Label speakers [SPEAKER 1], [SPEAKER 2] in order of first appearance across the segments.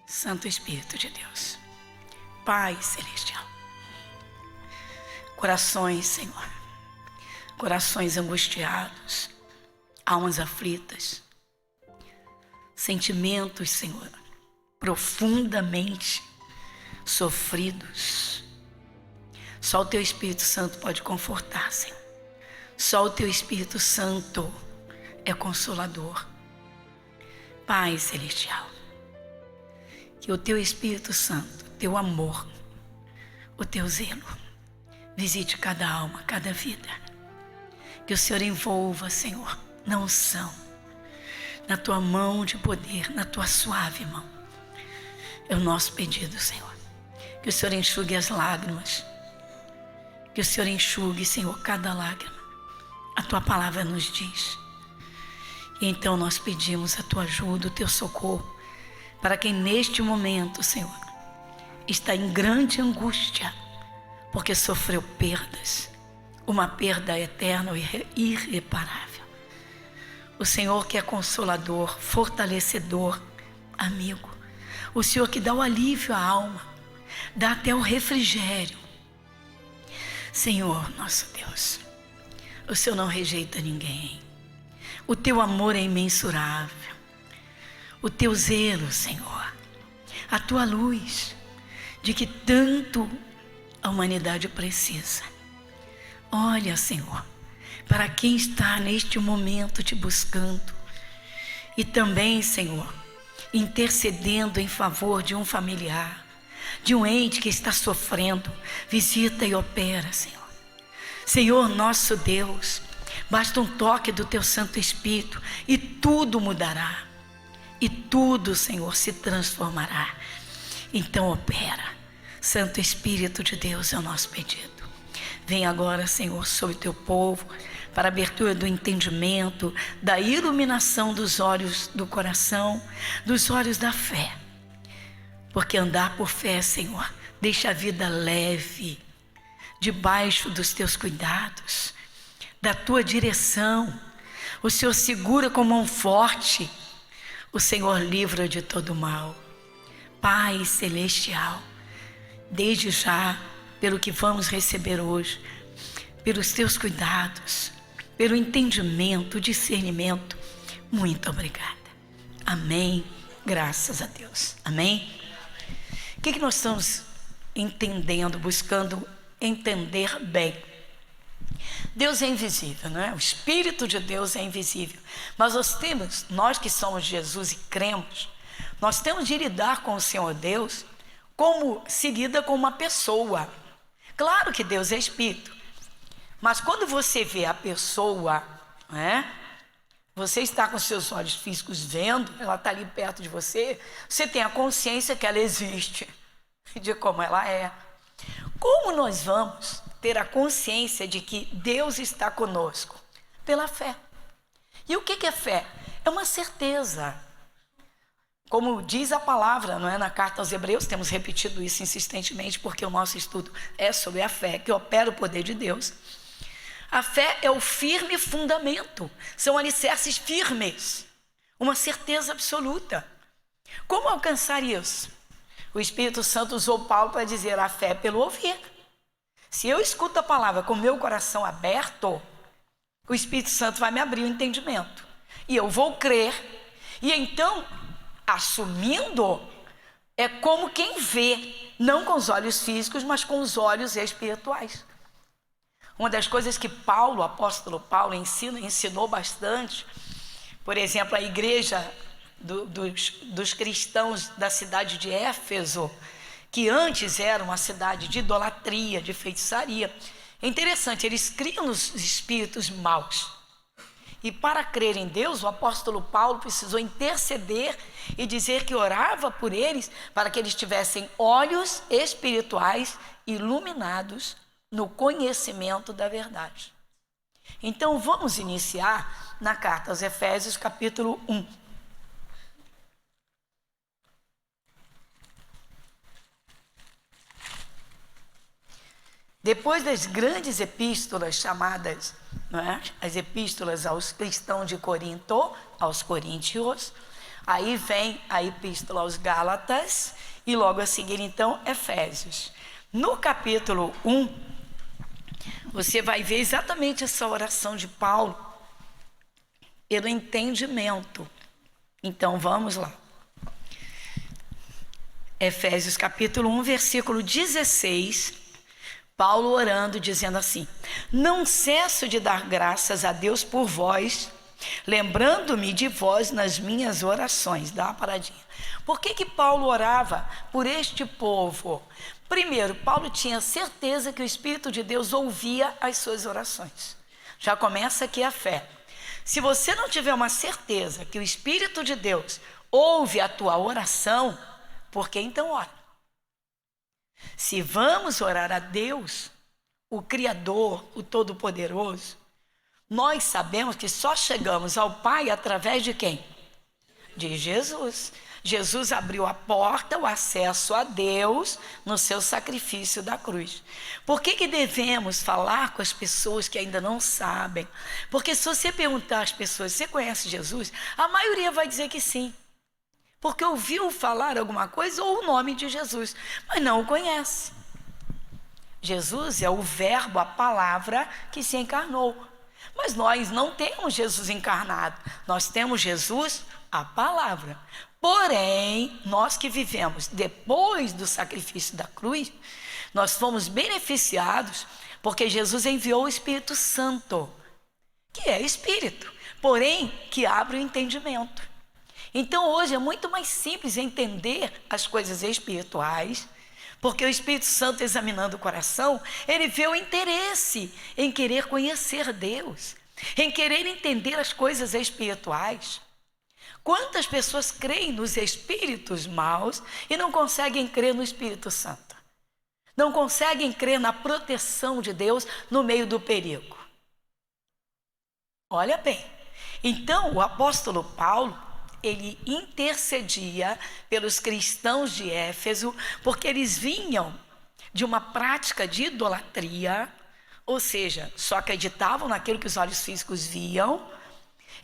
[SPEAKER 1] Santo Espírito de Deus, Pai Celestial, corações, Senhor, corações angustiados, almas aflitas, sentimentos, Senhor, profundamente sofridos. Só o Teu Espírito Santo pode confortar, Senhor. Só o Teu Espírito Santo é consolador. Pai Celestial, que o Teu Espírito Santo, o Teu amor, o Teu zelo, visite cada alma, cada vida. Que o Senhor envolva, Senhor, na unção, na Tua mão de poder, na Tua suave mão. É o nosso pedido, Senhor. Que o Senhor enxugue as lágrimas. Que o Senhor enxugue, Senhor, cada lágrima. A Tua palavra nos diz. E então nós pedimos a Tua ajuda, o Teu socorro, para quem neste momento, Senhor, está em grande angústia, porque sofreu perdas, uma perda eterna e irreparável. O Senhor que é consolador, fortalecedor, amigo. O Senhor que dá o alívio à alma, dá até o refrigério. Senhor, nosso Deus, o Senhor não rejeita ninguém. O Teu amor é imensurável. O Teu zelo, Senhor, a Tua luz, de que tanto a humanidade precisa. Olha, Senhor, para quem está neste momento Te buscando e também, Senhor, intercedendo em favor de um familiar, de um ente que está sofrendo, visita e opera, Senhor. Senhor, nosso Deus, basta um toque do Teu Santo Espírito e tudo mudará. E tudo, Senhor, se transformará. Então opera. Santo Espírito de Deus é o nosso pedido. Vem agora, Senhor, sobre o Teu povo, para a abertura do entendimento, da iluminação dos olhos do coração, dos olhos da fé. Porque andar por fé, Senhor, deixa a vida leve, debaixo dos Teus cuidados, da Tua direção. O Senhor segura com mão forte, o Senhor livra de todo mal. Pai Celestial, desde já, pelo que vamos receber hoje, pelos Teus cuidados, pelo entendimento, discernimento, muito obrigada. Amém. Graças a Deus. Amém. O que nós estamos entendendo, buscando entender bem? Deus é invisível, não é? O Espírito de Deus é invisível. Mas nós que somos de Jesus e cremos, nós temos de lidar com o Senhor Deus como se lida com uma pessoa. Claro que Deus é Espírito, mas quando você vê a pessoa, não é? Você está com seus olhos físicos vendo, ela está ali perto de você, você tem a consciência que ela existe, de como ela é. Como nós vamos ter a consciência de que Deus está conosco? Pela fé. E o que é fé? É uma certeza. Como diz a palavra, não é? Na carta aos Hebreus, temos repetido isso insistentemente, porque o nosso estudo é sobre a fé, que opera o poder de Deus. A fé é o firme fundamento, são alicerces firmes, uma certeza absoluta. Como alcançar isso? O Espírito Santo usou Paulo para dizer: a fé é pelo ouvir. Se eu escuto a palavra com o meu coração aberto, o Espírito Santo vai me abrir o entendimento. E eu vou crer. E então, assumindo, é como quem vê, não com os olhos físicos, mas com os olhos espirituais. Uma das coisas que Paulo, o apóstolo Paulo, ensinou bastante, por exemplo, a igreja dos cristãos da cidade de Éfeso, que antes era uma cidade de idolatria, de feitiçaria. É interessante, eles criam nos espíritos maus. E para crer em Deus, o apóstolo Paulo precisou interceder e dizer que orava por eles, para que eles tivessem olhos espirituais iluminados no conhecimento da verdade. Então vamos iniciar na carta aos Efésios, capítulo 1. Depois das grandes epístolas chamadas, não é? As epístolas aos cristãos de Corinto, aos coríntios, Aí vem a epístola aos Gálatas e logo a seguir então Efésios. No capítulo 1, você vai ver exatamente essa oração de Paulo pelo entendimento. Então vamos lá. Efésios capítulo 1, versículo 16, Paulo orando, dizendo assim: não cesso de dar graças a Deus por vós, lembrando-me de vós nas minhas orações. Dá uma paradinha. Por que Paulo orava por este povo? Primeiro, Paulo tinha certeza que o Espírito de Deus ouvia as suas orações. Já começa aqui a fé. Se você não tiver uma certeza que o Espírito de Deus ouve a tua oração, por que então ora? Se vamos orar a Deus, o Criador, o Todo-Poderoso, nós sabemos que só chegamos ao Pai através de quem? De Jesus. Jesus abriu a porta, o acesso a Deus no seu sacrifício da cruz. Por que devemos falar com as pessoas que ainda não sabem? Porque se você perguntar às pessoas, você conhece Jesus? A maioria vai dizer que sim. Porque ouviu falar alguma coisa ou o nome de Jesus, mas não o conhece. Jesus é o verbo, a palavra que se encarnou. Mas nós não temos Jesus encarnado, nós temos Jesus, a palavra. Porém, nós que vivemos depois do sacrifício da cruz, nós fomos beneficiados porque Jesus enviou o Espírito Santo, que é Espírito, porém que abre o entendimento. Então hoje é muito mais simples entender as coisas espirituais, porque o Espírito Santo, examinando o coração, ele vê o interesse em querer conhecer Deus, em querer entender as coisas espirituais. Quantas pessoas creem nos espíritos maus e não conseguem crer no Espírito Santo? Não conseguem crer na proteção de Deus no meio do perigo. Olha bem, então o apóstolo Paulo, ele intercedia pelos cristãos de Éfeso, porque eles vinham de uma prática de idolatria, ou seja, só acreditavam naquilo que os olhos físicos viam,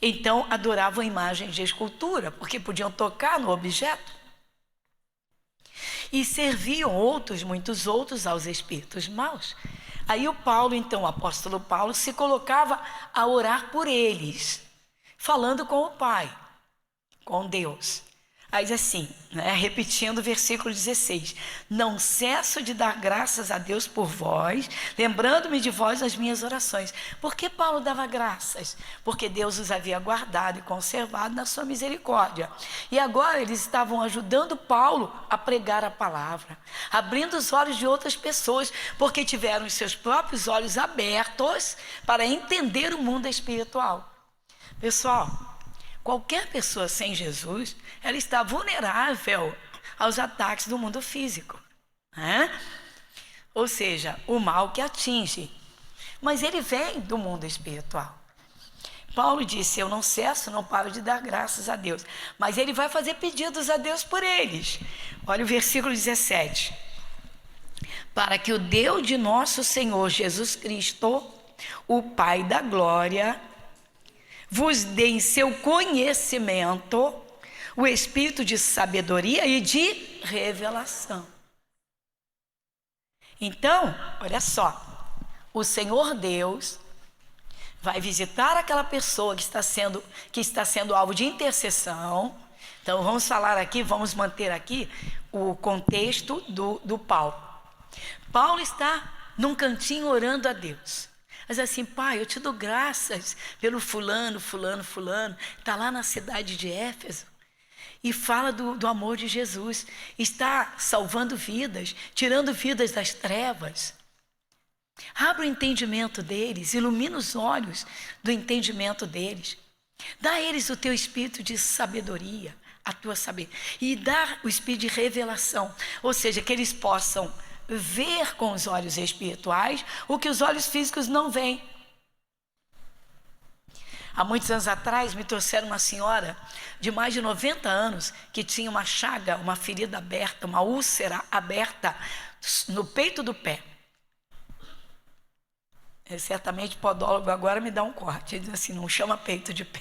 [SPEAKER 1] então adoravam imagens de escultura, porque podiam tocar no objeto. E serviam muitos outros aos espíritos maus. Aí o apóstolo Paulo se colocava a orar por eles, falando com o Pai, com Deus. Aí diz assim, repetindo o versículo 16: não cesso de dar graças a Deus por vós, lembrando-me de vós nas minhas orações. Por que Paulo dava graças? Porque Deus os havia guardado e conservado na sua misericórdia. E agora eles estavam ajudando Paulo a pregar a palavra, abrindo os olhos de outras pessoas, porque tiveram os seus próprios olhos abertos para entender o mundo espiritual. Pessoal, qualquer pessoa sem Jesus, ela está vulnerável aos ataques do mundo físico, Ou seja, o mal que atinge. Mas ele vem do mundo espiritual. Paulo disse: eu não cesso, não paro de dar graças a Deus. Mas ele vai fazer pedidos a Deus por eles. Olha o versículo 17. Para que o Deus de nosso Senhor Jesus Cristo, o Pai da glória, vos dê em seu conhecimento o espírito de sabedoria e de revelação. Então, olha só, o Senhor Deus vai visitar aquela pessoa que está sendo alvo de intercessão. Então vamos falar aqui, vamos manter aqui o contexto do Paulo. Paulo está num cantinho orando a Deus. Mas assim: Pai, eu te dou graças pelo fulano, está lá na cidade de Éfeso e fala do amor de Jesus, está salvando vidas, tirando vidas das trevas. Abre o entendimento deles, ilumina os olhos do entendimento deles, dá a eles o teu espírito de sabedoria, a tua sabedoria, e dá o espírito de revelação, ou seja, que eles possam ver com os olhos espirituais o que os olhos físicos não veem. Há muitos anos atrás me trouxeram uma senhora de mais de 90 anos que tinha uma chaga, uma ferida aberta, uma úlcera aberta no peito do pé. Certamente o podólogo agora me dá um corte. Ele diz assim: não chama peito de pé,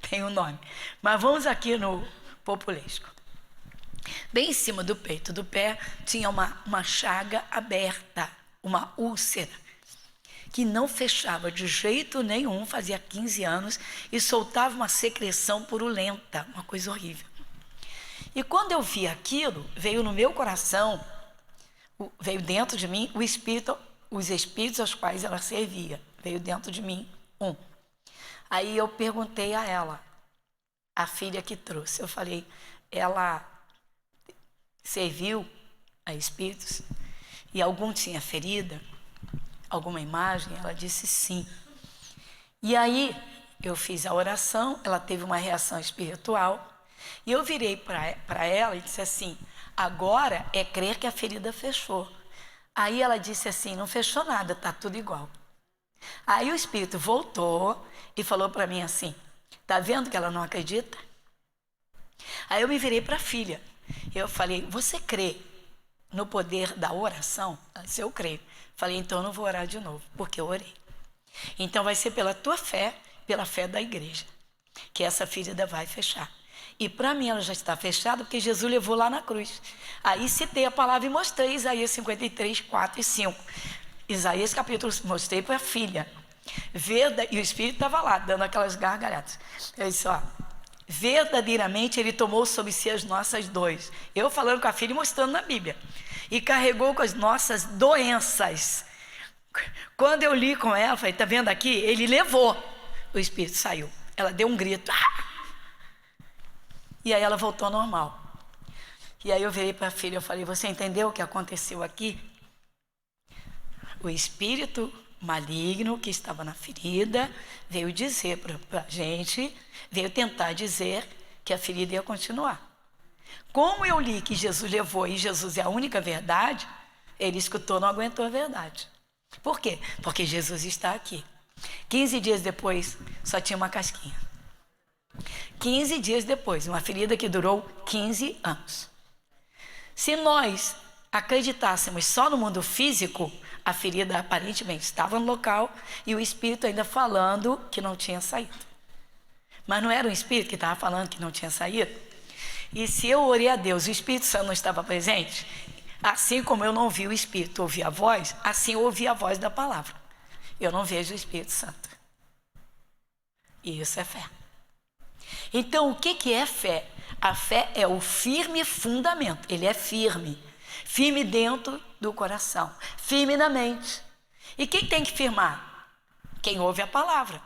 [SPEAKER 1] tem um nome. Mas vamos aqui no populesco. Bem em cima do peito do pé tinha uma chaga aberta, uma úlcera, que não fechava de jeito nenhum, fazia 15 anos, e soltava uma secreção purulenta, uma coisa horrível. E quando eu vi aquilo, veio no meu coração, veio dentro de mim os espíritos aos quais ela servia. Veio dentro de mim um. Aí eu perguntei a ela, a filha que trouxe, eu falei, ela serviu a espíritos e algum tinha ferida, alguma imagem? Ela disse sim. E aí eu fiz a oração, ela teve uma reação espiritual e eu virei para ela e disse assim, agora é crer que a ferida fechou. Aí ela disse assim, não fechou nada, está tudo igual. Aí o espírito voltou e falou para mim assim, tá vendo que ela não acredita? Aí eu me virei para a filha. Eu falei, você crê no poder da oração? Ela disse, eu creio. Falei, então eu não vou orar de novo, porque eu orei. Então vai ser pela tua fé, pela fé da igreja, que essa ferida vai fechar. E para mim ela já está fechada, porque Jesus levou lá na cruz. Aí citei a palavra e mostrei Isaías 53, 4 e 5. Isaías capítulo, mostrei para a filha. E o Espírito estava lá, dando aquelas gargalhadas. Eu disse, ó, verdadeiramente ele tomou sobre si as nossas dores. Eu falando com a filha e mostrando na Bíblia. E carregou com as nossas doenças. Quando eu li com ela, falei, tá vendo aqui? Ele levou. O Espírito saiu. Ela deu um grito. Ah! E aí ela voltou ao normal. E aí eu virei para a filha e falei, você entendeu o que aconteceu aqui? O espírito maligno que estava na ferida veio dizer para a gente, veio tentar dizer que a ferida ia continuar. Como eu li que Jesus levou e Jesus é a única verdade, ele escutou, não aguentou a verdade. Por quê? Porque Jesus está aqui. 15 dias depois, só tinha uma casquinha. 15 dias depois, uma ferida que durou 15 anos. Se nós acreditássemos só no mundo físico, a ferida aparentemente estava no local e o espírito ainda falando que não tinha saído. Mas não era o espírito que estava falando que não tinha saído? E se eu orei a Deus e o Espírito Santo não estava presente, assim como eu não vi o Espírito ouvir a voz, assim eu ouvi a voz da palavra. Eu não vejo o Espírito Santo. E isso é fé. Então, o que é fé? A fé é o firme fundamento. Ele é firme. Firme dentro do coração. Firme na mente. E quem tem que firmar? Quem ouve a palavra.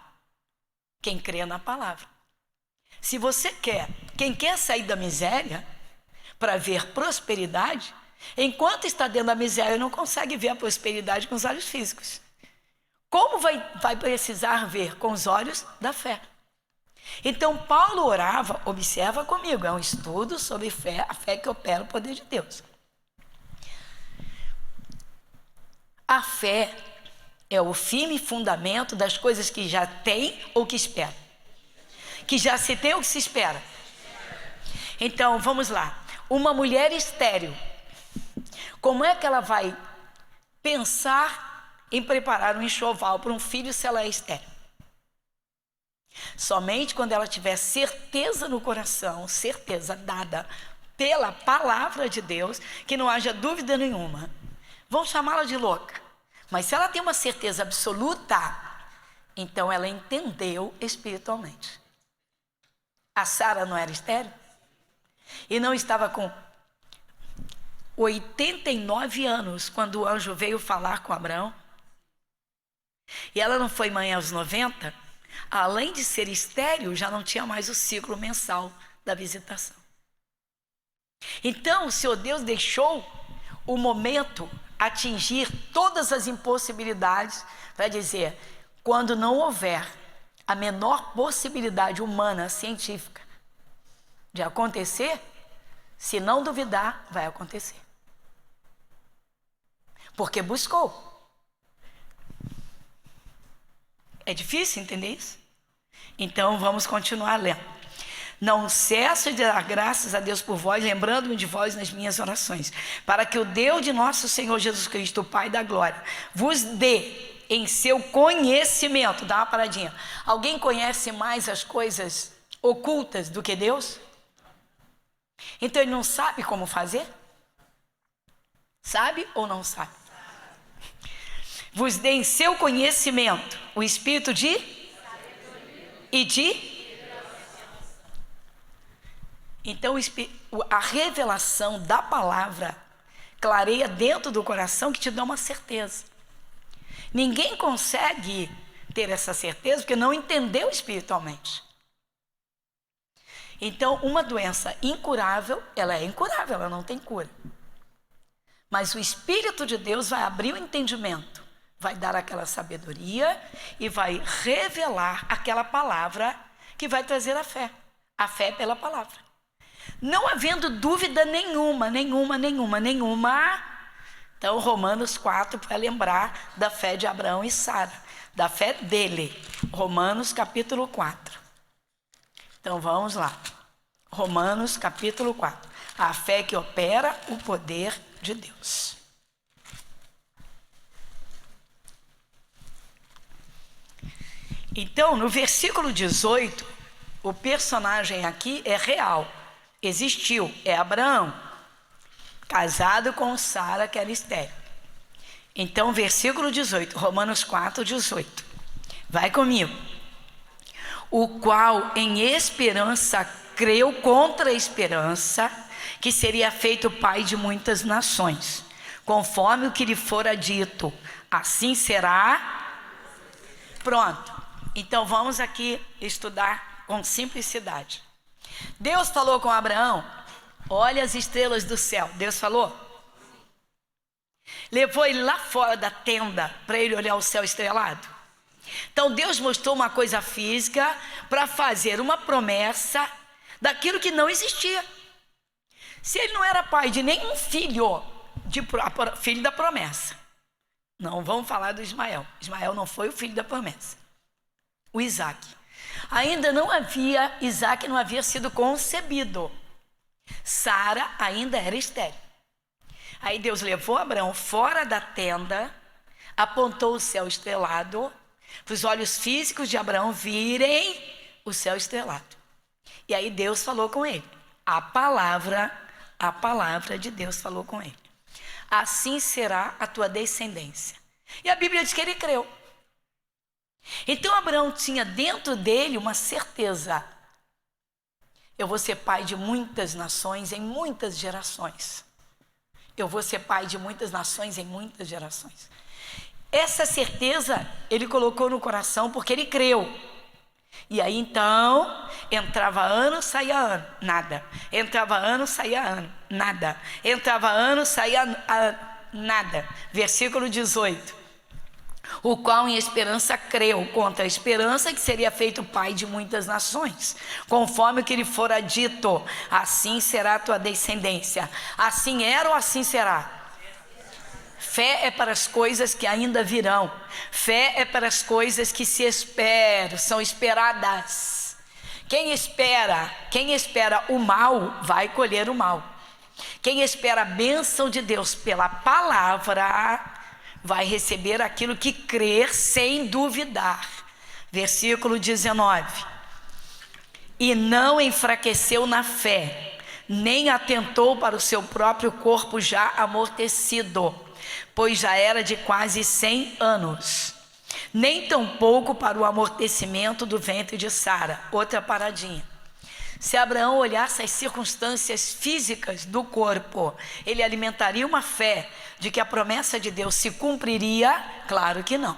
[SPEAKER 1] Quem crê na palavra. Se você quem quer sair da miséria para ver prosperidade, enquanto está dentro da miséria, não consegue ver a prosperidade com os olhos físicos. Como vai precisar ver com os olhos da fé? Então, Paulo orava, observa comigo, é um estudo sobre fé, a fé que opera o poder de Deus. A fé é o firme fundamento das coisas que já tem ou que espera. Que já se tem ou que se espera. Então, vamos lá. Uma mulher estéril, como é que ela vai pensar em preparar um enxoval para um filho se ela é estéril? Somente quando ela tiver certeza no coração, certeza dada pela palavra de Deus, que não haja dúvida nenhuma. Vão chamá-la de louca. Mas se ela tem uma certeza absoluta, então ela entendeu espiritualmente. A Sara não era estéril? E não estava com 89 anos quando o anjo veio falar com Abraão? E ela não foi mãe aos 90? Além de ser estéril, já não tinha mais o ciclo mensal da visitação. Então, o Senhor Deus deixou o momento atingir todas as impossibilidades para dizer, quando não houver a menor possibilidade humana, científica, de acontecer, se não duvidar, vai acontecer. Porque buscou. É difícil entender isso? Então vamos continuar lendo. Não cesso de dar graças a Deus por vós, lembrando-me de vós nas minhas orações, para que o Deus de nosso Senhor Jesus Cristo, o Pai da glória, vos dê em seu conhecimento. Dá uma paradinha. Alguém conhece mais as coisas ocultas do que Deus? Então ele não sabe como fazer? Sabe ou não sabe? Vos dê em seu conhecimento o espírito de e de. Então a revelação da palavra clareia dentro do coração, que te dá uma certeza. Ninguém consegue ter essa certeza porque não entendeu espiritualmente. Então, uma doença incurável, ela é incurável, ela não tem cura. Mas o Espírito de Deus vai abrir o entendimento, vai dar aquela sabedoria e vai revelar aquela palavra que vai trazer a fé. A fé pela palavra. Não havendo dúvida nenhuma. Então, Romanos 4, para lembrar da fé de Abraão e Sara, da fé dele. Romanos capítulo 4. Então, vamos lá. Romanos capítulo 4. A fé que opera o poder de Deus. Então, no versículo 18, o personagem aqui é real. Existiu, é Abraão, casado com Sara, que era estéril. Então, versículo 18, Romanos 4, 18. Vai comigo. O qual em esperança creu contra a esperança, que seria feito pai de muitas nações, conforme o que lhe fora dito, assim será. Pronto. Então, vamos aqui estudar com simplicidade. Deus falou com Abraão, olha as estrelas do céu. Deus falou? Levou ele lá fora da tenda para ele olhar o céu estrelado. Então Deus mostrou uma coisa física para fazer uma promessa daquilo que não existia. Se ele não era pai de nenhum filho, filho da promessa. Não vamos falar do Ismael. Ismael não foi o filho da promessa. O Isaac. Ainda não havia, Isaac não havia sido concebido. Sara ainda era estéril. Aí Deus levou Abraão fora da tenda, apontou o céu estrelado, para os olhos físicos de Abraão virem o céu estrelado. E aí Deus falou com ele. A palavra de Deus falou com ele. Assim será a tua descendência. E a Bíblia diz que ele creu. Então Abraão tinha dentro dele uma certeza. Eu vou ser pai de muitas nações em muitas gerações. Eu vou ser pai de muitas nações em muitas gerações. Essa certeza ele colocou no coração porque ele creu. E aí então, entrava ano, saía ano, nada. Entrava ano, saía ano, nada. Entrava ano, saía nada. Versículo 18. O qual em esperança creu contra a esperança, que seria feito pai de muitas nações, conforme o que lhe fora dito, assim será a tua descendência. Assim era ou assim será? Fé é para as coisas que ainda virão. Fé é para as coisas que se esperam, são esperadas. Quem espera o mal, vai colher o mal. Quem espera a bênção de Deus pela palavra, vai receber aquilo que crer sem duvidar. Versículo 19. E não enfraqueceu na fé, nem atentou para o seu próprio corpo já amortecido, pois já era de quase 100 anos. Nem tampouco para o amortecimento do ventre de Sara. Outra paradinha. Se Abraão olhasse as circunstâncias físicas do corpo, ele alimentaria uma fé de que a promessa de Deus se cumpriria? Claro que não.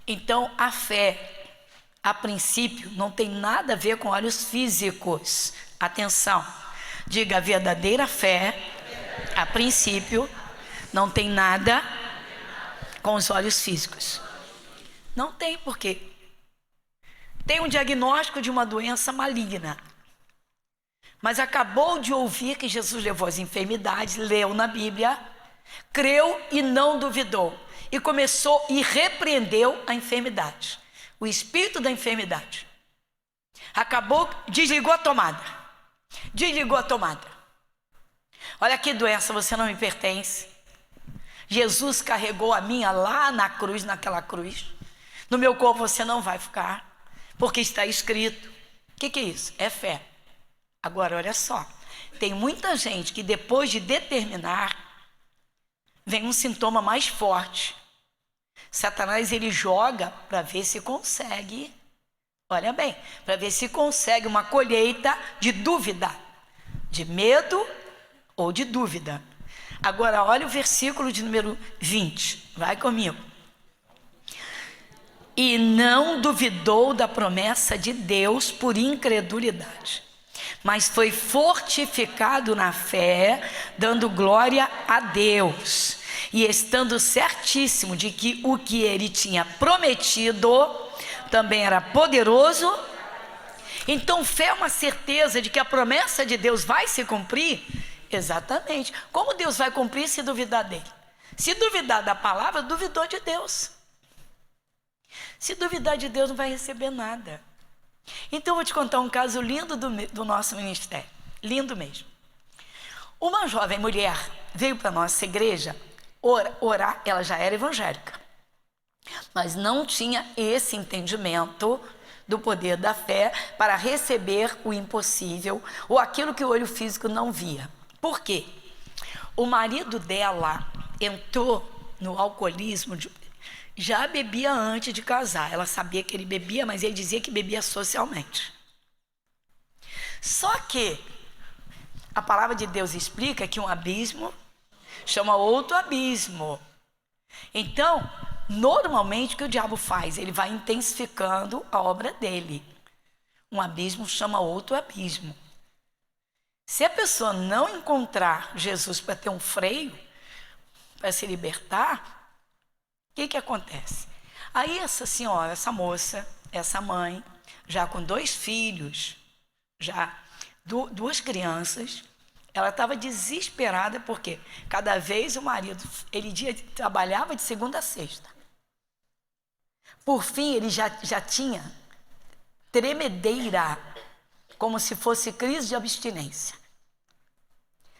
[SPEAKER 1] Então, a fé, a princípio, não tem nada a ver com olhos físicos. Atenção, diga: a verdadeira fé, a princípio, não tem nada com os olhos físicos. Não tem, por quê? Tem um diagnóstico de uma doença maligna, mas acabou de ouvir que Jesus levou as enfermidades, leu na Bíblia, creu e não duvidou, e começou e repreendeu a enfermidade, o espírito da enfermidade. Acabou, desligou a tomada. Olha que doença, você não me pertence. Jesus carregou a minha lá na cruz, naquela cruz. No meu corpo você não vai ficar, porque está escrito. O que é isso? É fé. Agora, olha só, tem muita gente que depois de determinar, vem um sintoma mais forte. Satanás, ele joga para ver se consegue, olha bem, para ver se consegue uma colheita de dúvida, de medo ou de dúvida. Agora, olha o versículo de número 20, vai comigo. E não duvidou da promessa de Deus por incredulidade, mas foi fortificado na fé, dando glória a Deus, e estando certíssimo de que o que ele tinha prometido também era poderoso. Então, fé é uma certeza de que a promessa de Deus vai se cumprir? Exatamente. Como Deus vai cumprir se duvidar dele? Se duvidar da palavra, duvidou de Deus. Se duvidar de Deus, não vai receber nada. Então, eu vou te contar um caso lindo do nosso ministério. Lindo mesmo. Uma jovem mulher veio para a nossa igreja orar. Ela já era evangélica, mas não tinha esse entendimento do poder da fé para receber o impossível ou aquilo que o olho físico não via. Por quê? O marido dela entrou no alcoolismo, já bebia antes de casar. Ela sabia que ele bebia, mas ele dizia que bebia socialmente. Só que a palavra de Deus explica que um abismo chama outro abismo. Então, normalmente o que o diabo faz? Ele vai intensificando a obra dele. Um abismo chama outro abismo. Se a pessoa não encontrar Jesus para ter um freio, para se libertar, o que acontece? Aí essa senhora, essa moça, essa mãe, já com 2 filhos, já 2 crianças, ela estava desesperada porque cada vez o marido, ele trabalhava de segunda a sexta. Por fim, ele já tinha tremedeira, como se fosse crise de abstinência.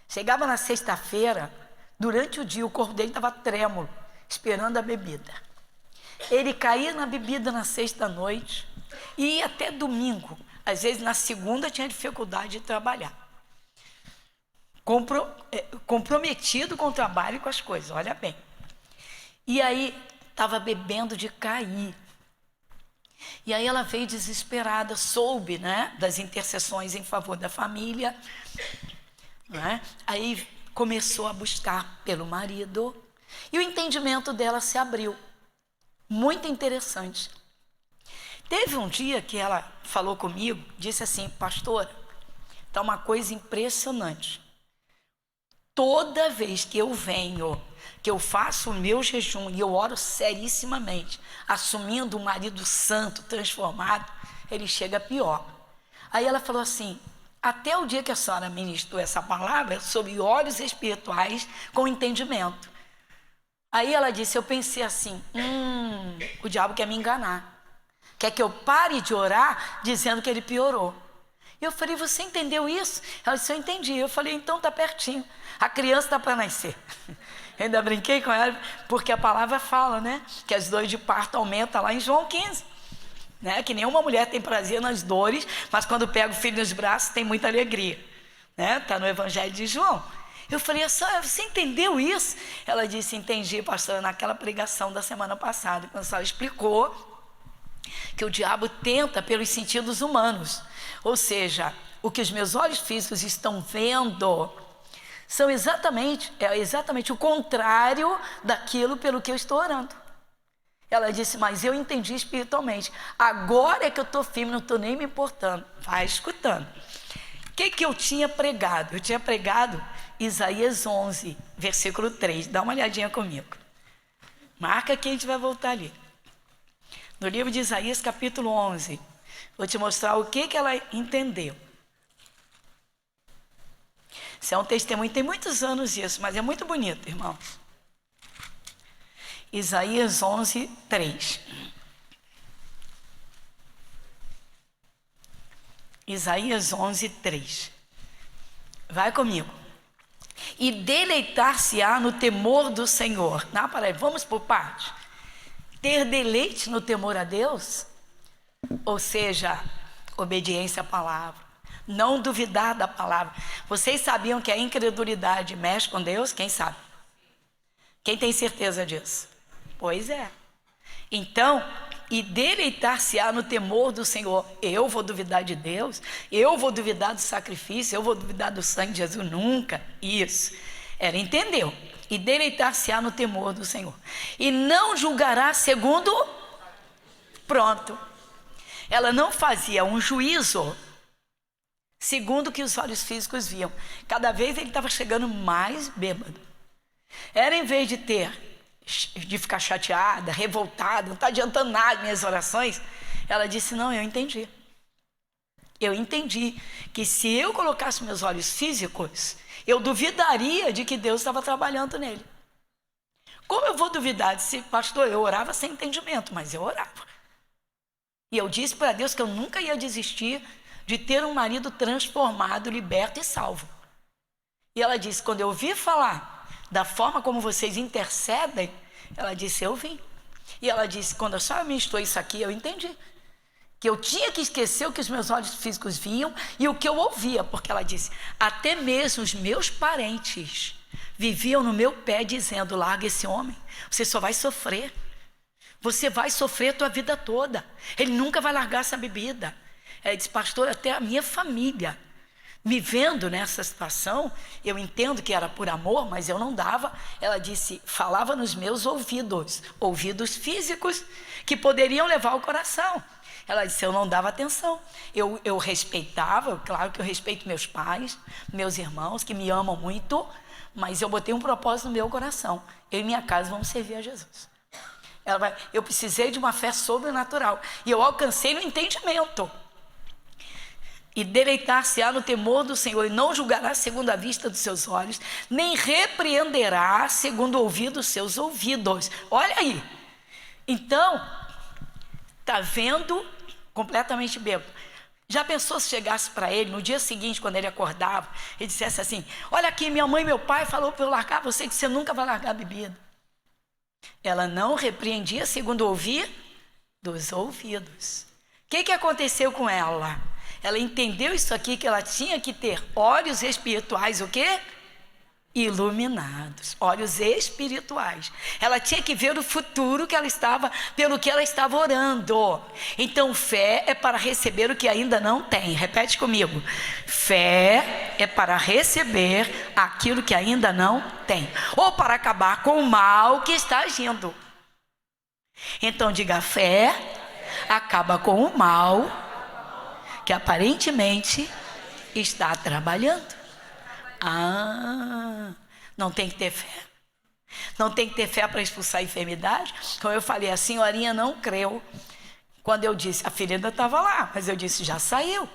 [SPEAKER 1] Chegava na sexta-feira, durante o dia o corpo dele estava trêmulo, esperando a bebida. Ele caía na bebida na sexta-noite e ia até domingo. Às vezes na segunda tinha dificuldade de trabalhar. Comprometido com o trabalho e com as coisas, olha bem. E aí estava bebendo de cair. E aí ela veio desesperada, soube, né, das intercessões em favor da família, né? Aí começou a buscar pelo marido e o entendimento dela se abriu. Muito interessante. Teve um dia que ela falou comigo, disse assim: pastora, está uma coisa impressionante. Toda vez que eu venho, que eu faço o meu jejum e eu oro serissimamente, assumindo um marido santo, transformado, ele chega pior. Aí ela falou assim: até o dia que a senhora ministrou essa palavra sobre olhos espirituais com entendimento. Aí ela disse, eu pensei assim, o diabo quer me enganar. Quer que eu pare de orar dizendo que ele piorou. Eu falei, você entendeu isso? Ela disse, eu entendi. Eu falei, então tá pertinho. A criança está para nascer. Eu ainda brinquei com ela, porque a palavra fala, né? Que as dores de parto aumentam lá em João 15. Né? Que nenhuma mulher tem prazer nas dores, mas quando pega o filho nos braços tem muita alegria. Né? Tá no Evangelho de João. Eu falei, você entendeu isso? Ela disse, entendi, pastora, naquela pregação da semana passada, quando a senhora explicou que o diabo tenta pelos sentidos humanos. Ou seja, o que os meus olhos físicos estão vendo é exatamente o contrário daquilo pelo que eu estou orando. Ela disse, mas eu entendi espiritualmente. Agora é que eu estou firme, não estou nem me importando. Vai escutando. O que eu tinha pregado? Eu tinha pregado Isaías 11, versículo 3. Dá uma olhadinha comigo. Marca que a gente vai voltar ali. No livro de Isaías, capítulo 11. Vou te mostrar o que ela entendeu. Isso é um testemunho, tem muitos anos isso, mas é muito bonito, irmãos. Isaías 11, 3. Isaías 11, 3. Vai comigo. E deleitar-se-á no temor do Senhor. Não, peraí, vamos por parte. Ter deleite no temor a Deus, ou seja, obediência à palavra, Não duvidar da palavra. Vocês sabiam que a incredulidade mexe com Deus? Quem sabe? Quem tem certeza disso? Pois é. Então, e deleitar-se-á no temor do Senhor. Eu vou duvidar de Deus? Eu vou duvidar do sacrifício? Eu vou duvidar do sangue de Jesus? Nunca. Isso. Ela entendeu. E deleitar-se-á no temor do Senhor. E não julgará segundo... Pronto. Ela não fazia um juízo segundo o que os olhos físicos viam. Cada vez ele estava chegando mais bêbado. Era, em vez de ficar chateada, revoltada, não está adiantando nada minhas orações, ela disse, não, eu entendi. Eu entendi que se eu colocasse meus olhos físicos, eu duvidaria de que Deus estava trabalhando nele. Como eu vou duvidar? Disse, pastor, eu orava sem entendimento, mas eu orava. E eu disse para Deus que eu nunca ia desistir de ter um marido transformado, liberto e salvo. E ela disse, quando eu ouvi falar da forma como vocês intercedem, ela disse, eu vim. E ela disse, quando a senhora ministrou isso aqui, eu entendi. Que eu tinha que esquecer o que os meus olhos físicos viam e o que eu ouvia. Porque ela disse, até mesmo os meus parentes viviam no meu pé dizendo, larga esse homem, você só vai sofrer. Você vai sofrer a tua vida toda. Ele nunca vai largar essa bebida. Ela disse, pastor, até a minha família, me vendo nessa situação, eu entendo que era por amor, mas eu não dava. Ela disse, falava nos meus ouvidos, ouvidos físicos, que poderiam levar ao coração. Ela disse, eu não dava atenção. Eu respeitava, claro que eu respeito meus pais, meus irmãos, que me amam muito, mas eu botei um propósito no meu coração. Eu e minha casa vamos servir a Jesus. Eu precisei de uma fé sobrenatural. E eu alcancei no entendimento. E deleitar-se-á no temor do Senhor, e não julgará segundo a vista dos seus olhos, nem repreenderá segundo o ouvido dos seus ouvidos. Olha aí. Então, está vendo completamente bêbado. Já pensou se chegasse para ele no dia seguinte, quando ele acordava, e dissesse assim, olha aqui, minha mãe e meu pai falou para eu largar você, que você nunca vai largar a bebida. Ela não repreendia segundo ouvir dos ouvidos. O que aconteceu com ela? Ela entendeu isso aqui, que ela tinha que ter olhos espirituais, o quê? Iluminados, olhos espirituais. Ela tinha que ver o futuro que ela estava, pelo que ela estava orando. Então, fé é para receber o que ainda não tem. Repete comigo. Fé é para receber aquilo que ainda não tem, ou para acabar com o mal que está agindo. Então, diga, fé acaba com o mal que aparentemente está trabalhando. Não tem que ter fé. Não tem que ter fé para expulsar a enfermidade. Como eu falei, a senhorinha não creu. Quando eu disse, a filha ainda estava lá, mas eu disse, já saiu.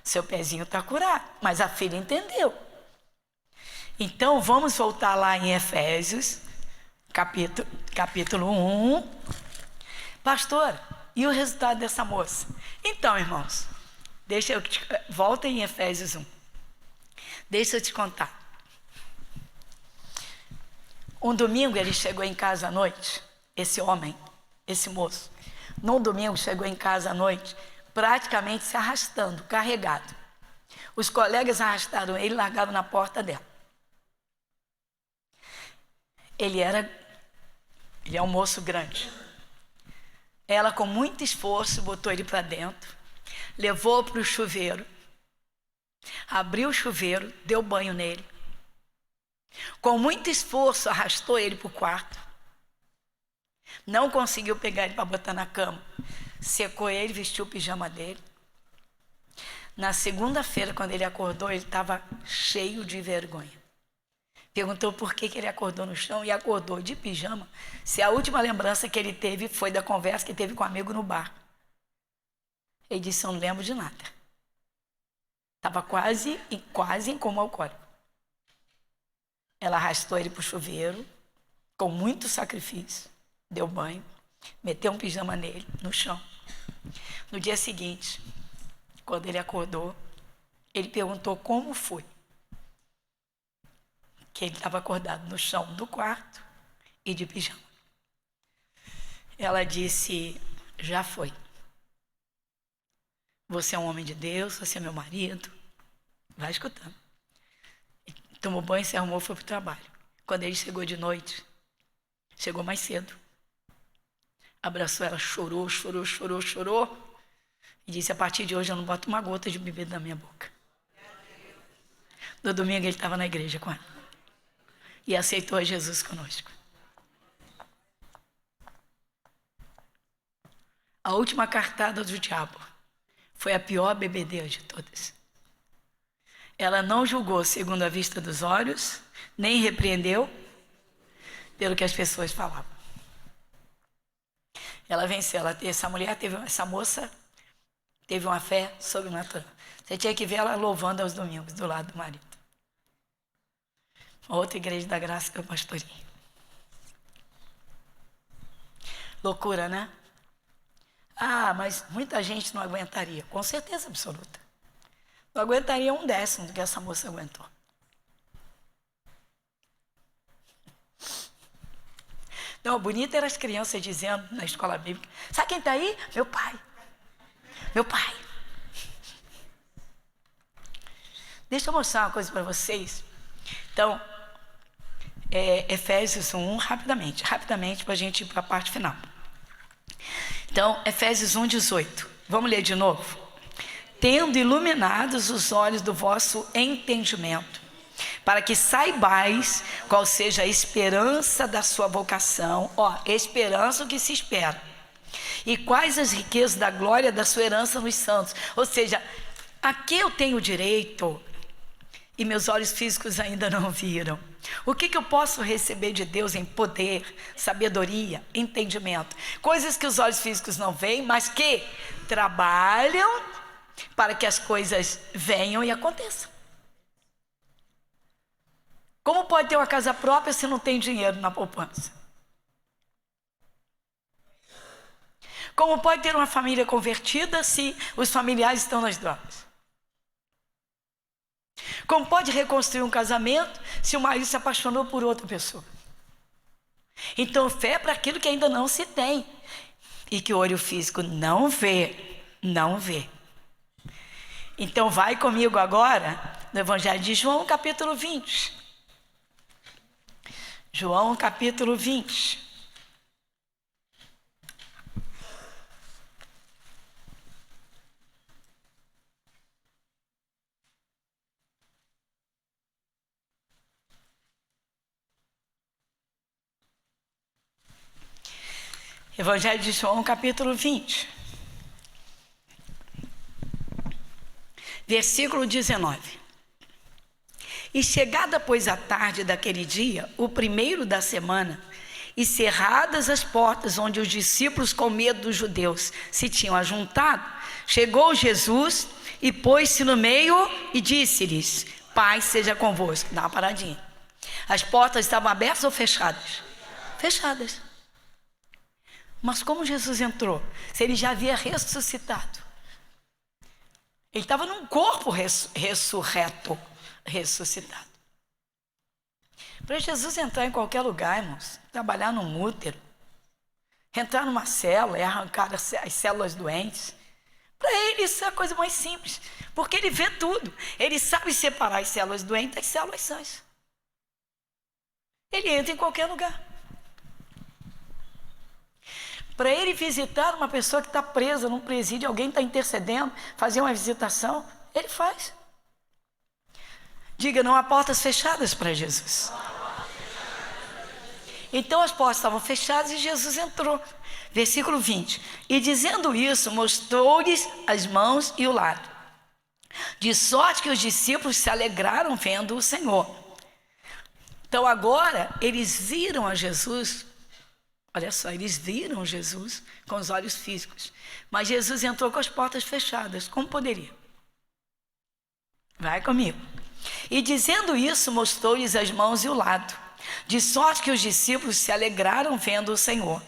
[SPEAKER 1] Seu pezinho está curado. Mas a filha entendeu. Então, vamos voltar lá em Efésios, capítulo 1. Pastor, e o resultado dessa moça? Então, irmãos, volta em Efésios 1. Deixa eu te contar. Um domingo ele chegou em casa à noite, esse homem, esse moço. Num domingo chegou em casa à noite, praticamente se arrastando, carregado. Os colegas arrastaram ele e largaram na porta dela. Ele é um moço grande. Ela, com muito esforço, botou ele para dentro, levou para o chuveiro, abriu o chuveiro, deu banho nele. Com muito esforço, arrastou ele para o quarto. Não conseguiu pegar ele para botar na cama. Secou ele, vestiu o pijama dele. Na segunda-feira, quando ele acordou, ele estava cheio de vergonha. Perguntou por que ele acordou no chão e acordou de pijama, se a última lembrança que ele teve foi da conversa que teve com um amigo no bar. Ele disse, eu não lembro de nada. Estava quase em coma alcoólico. Ela arrastou ele para o chuveiro, com muito sacrifício, deu banho, meteu um pijama nele, no chão. No dia seguinte, quando ele acordou, ele perguntou como foi. Que ele estava acordado no chão do quarto e de pijama. Ela disse, já foi. Você é um homem de Deus, você é meu marido. Vai escutando. Tomou banho, se arrumou, foi para o trabalho. Quando ele chegou de noite, chegou mais cedo. Abraçou ela, chorou, chorou, chorou, chorou. E disse, a partir de hoje eu não boto uma gota de bebida na minha boca. No domingo ele estava na igreja com ela. E aceitou a Jesus conosco. A última cartada do diabo foi a pior bebedeira de todas. Ela não julgou segundo a vista dos olhos, nem repreendeu pelo que as pessoas falavam. Ela venceu. Essa moça teve uma fé sobrenatural. Você tinha que ver ela louvando aos domingos do lado do marido. Outra igreja da graça que eu pastorei. Loucura, né? Ah, mas muita gente não aguentaria. Com certeza absoluta. Não aguentaria 1/10 do que essa moça aguentou. Não, bonito eram as crianças dizendo na escola bíblica, sabe quem está aí? Meu pai. Meu pai. Deixa eu mostrar uma coisa para vocês. Então, Efésios 1, rapidamente para a gente ir para a parte final. Então, Efésios 1, 18. Vamos ler de novo? Tendo iluminados os olhos do vosso entendimento, para que saibais qual seja a esperança da sua vocação, esperança o que se espera, e quais as riquezas da glória da sua herança nos santos. Ou seja, aqui eu tenho direito e meus olhos físicos ainda não viram. O que eu posso receber de Deus em poder, sabedoria, entendimento? Coisas que os olhos físicos não veem, mas que trabalham para que as coisas venham e aconteçam. Como pode ter uma casa própria se não tem dinheiro na poupança? Como pode ter uma família convertida se os familiares estão nas drogas? Como pode reconstruir um casamento se o marido se apaixonou por outra pessoa? Então, fé é para aquilo que ainda não se tem e que o olho físico não vê, não vê. Então, vai comigo agora no Evangelho de João, capítulo 20. João, capítulo 20. Evangelho de João, capítulo 20. Versículo 19. E chegada, pois, a tarde daquele dia, o primeiro da semana, e cerradas as portas onde os discípulos, com medo dos judeus, se tinham ajuntado, chegou Jesus e pôs-se no meio e disse-lhes, paz seja convosco. Dá uma paradinha. As portas estavam abertas ou fechadas? Fechadas. Mas como Jesus entrou? Se ele já havia ressuscitado. Ele estava num corpo ressurreto, ressuscitado. Para Jesus entrar em qualquer lugar, irmãos, trabalhar num útero, entrar numa célula e arrancar as células doentes, para ele isso é a coisa mais simples, porque ele vê tudo. Ele sabe separar as células doentes das células sãs. Ele entra em qualquer lugar. Para ele visitar uma pessoa que está presa num presídio, alguém está intercedendo, fazer uma visitação, ele faz. Diga, não há portas fechadas para Jesus. Então as portas estavam fechadas e Jesus entrou. Versículo 20. E dizendo isso, mostrou-lhes as mãos e o lado. De sorte que os discípulos se alegraram vendo o Senhor. Então agora eles viram a Jesus. Olha só, eles viram Jesus com os olhos físicos. Mas Jesus entrou com as portas fechadas. Como poderia? Vai comigo. E dizendo isso, mostrou-lhes as mãos e o lado. De sorte que os discípulos se alegraram vendo o Senhor.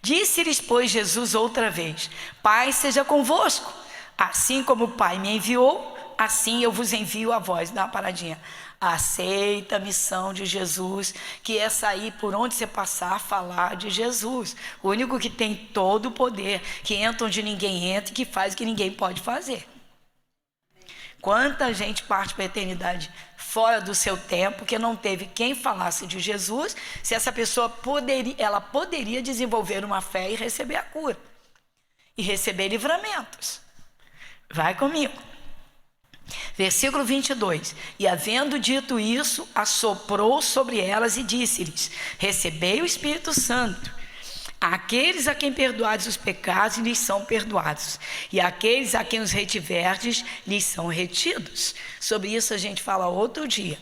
[SPEAKER 1] Disse-lhes, pois, Jesus outra vez, Pai seja convosco. Assim como o Pai me enviou, assim eu vos envio a vós. Dá uma paradinha. Aceita a missão de Jesus, que é sair por onde você passar, falar de Jesus. O único que tem todo o poder, que entra onde ninguém entra e que faz o que ninguém pode fazer. Quanta gente parte para a eternidade fora do seu tempo, que não teve quem falasse de Jesus, se essa pessoa poderia desenvolver uma fé e receber a cura. E receber livramentos. Vai comigo. Versículo 22. E havendo dito isso, assoprou sobre elas e disse-lhes: recebei o Espírito Santo. Aqueles a quem perdoares os pecados, lhes são perdoados. E aqueles a quem os retiverdes, lhes são retidos. Sobre isso a gente fala outro dia.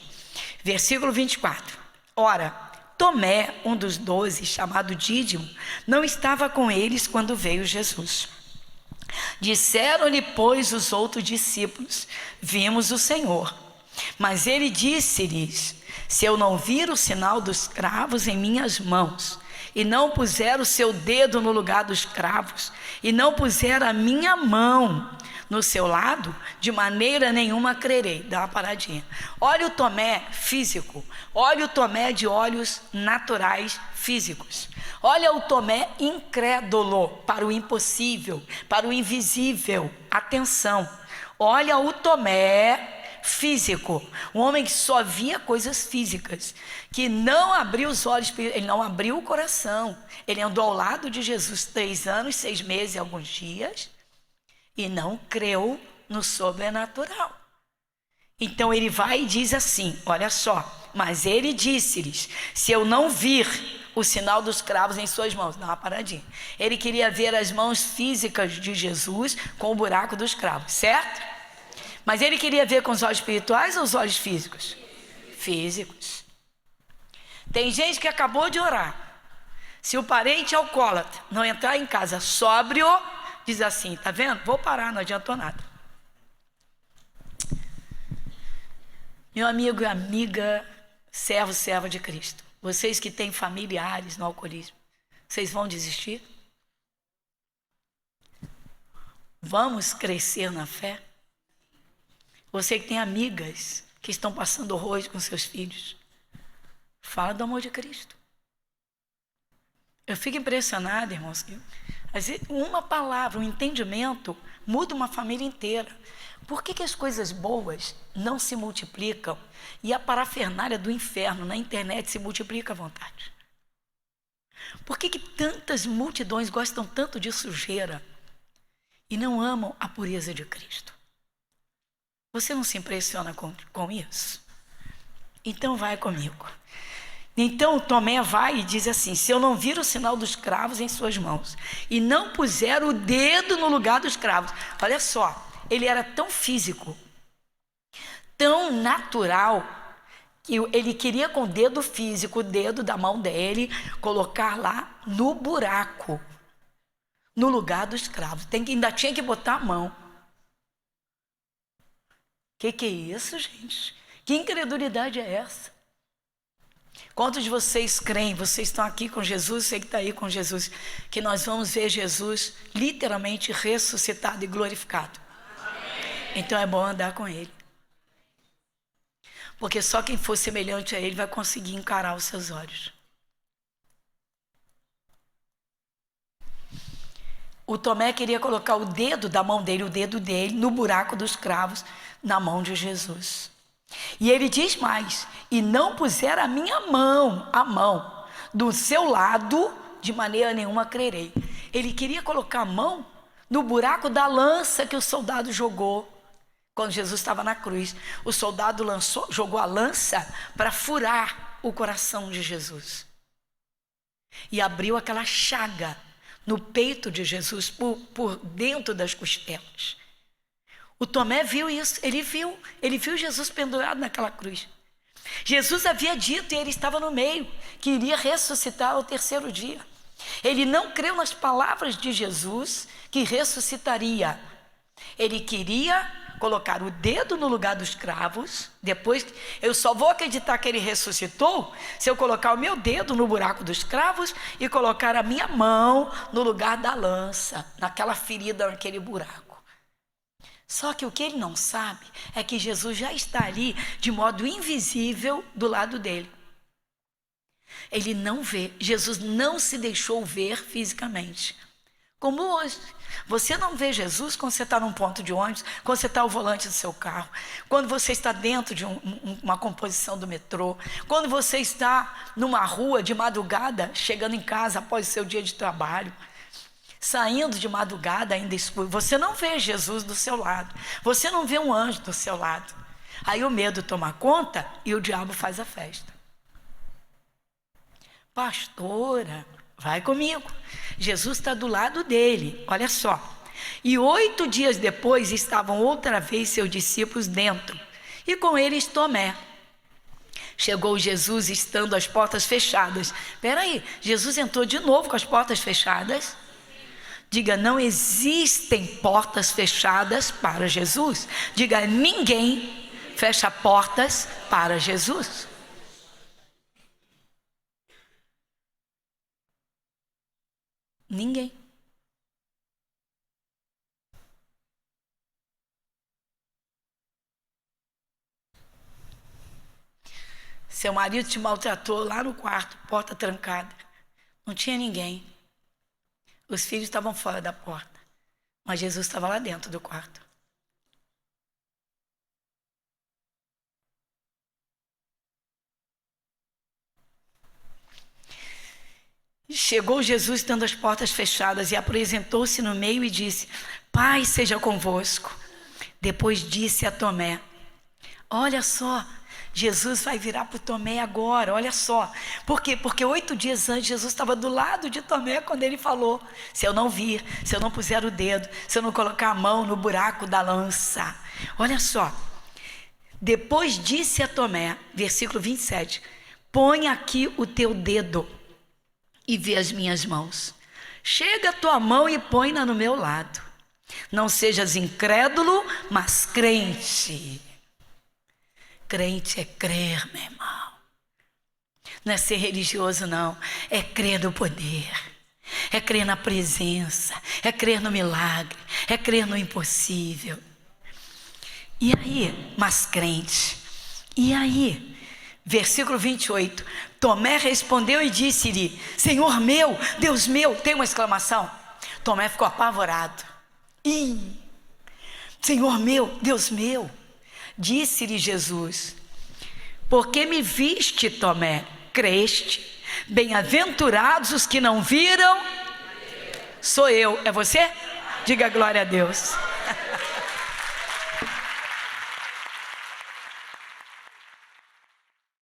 [SPEAKER 1] Versículo 24. Ora, Tomé, um dos 12, chamado Dídimo, não estava com eles quando veio Jesus. Disseram-lhe, pois, os outros discípulos: vimos o Senhor. Mas ele disse-lhes: se eu não vir o sinal dos cravos em minhas mãos, e não puser o seu dedo no lugar dos cravos, e não puser a minha mão no seu lado, de maneira nenhuma crerei. Dá uma paradinha. Olha o Tomé físico, olha o Tomé de olhos naturais físicos. Olha o Tomé incrédulo para o impossível, para o invisível. Atenção, olha o Tomé físico, um homem que só via coisas físicas, que não abriu os olhos, ele não abriu o coração. Ele andou ao lado de Jesus 3 anos, 6 meses e alguns dias, e não creu no sobrenatural. Então ele vai e diz assim, olha só: mas ele disse-lhes: se eu não vir o sinal dos cravos em suas mãos. Dá uma paradinha. Ele queria ver as mãos físicas de Jesus com o buraco dos cravos, certo? Mas ele queria ver com os olhos espirituais ou os olhos físicos? Físicos. Tem gente que acabou de orar. Se o parente alcoólatra não entrar em casa sóbrio, diz assim: tá vendo? Vou parar, não adiantou nada. Meu amigo e amiga, servo, serva de Cristo, vocês que têm familiares no alcoolismo, vocês vão desistir? Vamos crescer na fé? Você que tem amigas que estão passando horrores com seus filhos, fala do amor de Cristo. Eu fico impressionada, irmãos, que às vezes uma palavra, um entendimento muda uma família inteira. Por que as coisas boas não se multiplicam e a parafernália do inferno na internet se multiplica à vontade? Por que tantas multidões gostam tanto de sujeira e não amam a pureza de Cristo? Você não se impressiona com isso? Então vai comigo. Então Tomé vai e diz assim: se eu não vir o sinal dos cravos em suas mãos e não puser o dedo no lugar dos cravos. Olha só, ele era tão físico, tão natural, que ele queria com o dedo físico, o dedo da mão dele, colocar lá no buraco, no lugar dos cravos. Ainda tinha que botar a mão. Que é isso, gente? Que incredulidade é essa? Quantos de vocês creem, vocês estão aqui com Jesus, você que está aí com Jesus, que nós vamos ver Jesus literalmente ressuscitado e glorificado? Amém. Então é bom andar com Ele. Porque só quem for semelhante a Ele vai conseguir encarar os seus olhos. O Tomé queria colocar o dedo da mão dele, o dedo dele, no buraco dos cravos, na mão de Jesus. E ele diz mais: e não puser a minha mão, a mão, do seu lado, de maneira nenhuma crerei. Ele queria colocar a mão no buraco da lança que o soldado jogou. Quando Jesus estava na cruz, o soldado jogou a lança para furar o coração de Jesus. E abriu aquela chaga no peito de Jesus, por dentro das costelas. O Tomé viu isso, ele viu Jesus pendurado naquela cruz. Jesus havia dito, e ele estava no meio, que iria ressuscitar ao 3º dia. Ele não creu nas palavras de Jesus que ressuscitaria. Ele queria colocar o dedo no lugar dos cravos. Depois, eu só vou acreditar que ele ressuscitou se eu colocar o meu dedo no buraco dos cravos e colocar a minha mão no lugar da lança, naquela ferida, naquele buraco. Só que o que ele não sabe é que Jesus já está ali de modo invisível do lado dele. Ele não vê, Jesus não se deixou ver fisicamente. Como hoje, você não vê Jesus quando você está num ponto de ônibus, quando você está ao volante do seu carro, quando você está dentro de uma composição do metrô, quando você está numa rua de madrugada, chegando em casa após o seu dia de trabalho, saindo de madrugada ainda escuro, você não vê Jesus do seu lado, você não vê um anjo do seu lado. Aí o medo toma conta e o diabo faz a festa. Pastora, vai comigo. Jesus está do lado dele, olha só. E 8 dias depois estavam outra vez seus discípulos dentro, e com eles Tomé. Chegou Jesus estando as portas fechadas. Espera aí, Jesus entrou de novo com as portas fechadas? Diga, não existem portas fechadas para Jesus. Diga, ninguém fecha portas para Jesus. Ninguém. Seu marido te maltratou lá no quarto, porta trancada. Não tinha ninguém. Os filhos estavam fora da porta, mas Jesus estava lá dentro do quarto. Chegou Jesus tendo as portas fechadas e apresentou-se no meio e disse: Pai seja convosco. Depois disse a Tomé: olha só, Jesus vai virar para o Tomé agora, olha só. Por quê? Porque 8 dias antes Jesus estava do lado de Tomé quando ele falou: se eu não vir, se eu não puser o dedo, se eu não colocar a mão no buraco da lança. Olha só. Depois disse a Tomé, versículo 27, põe aqui o teu dedo e vê as minhas mãos. Chega a tua mão e põe-na no meu lado. Não sejas incrédulo, mas crente. Crente é crer, meu irmão. Não é ser religioso, não. É crer no poder. É crer na presença. É crer no milagre. É crer no impossível. E aí, mas crente? E aí? Versículo 28. Tomé respondeu e disse-lhe: Senhor meu, Deus meu. Tem uma exclamação. Tomé ficou apavorado. Senhor meu, Deus meu. Disse-lhe Jesus: porque me viste, Tomé, creste. Bem-aventurados os que não viram. Sou eu, é você? Diga glória a Deus.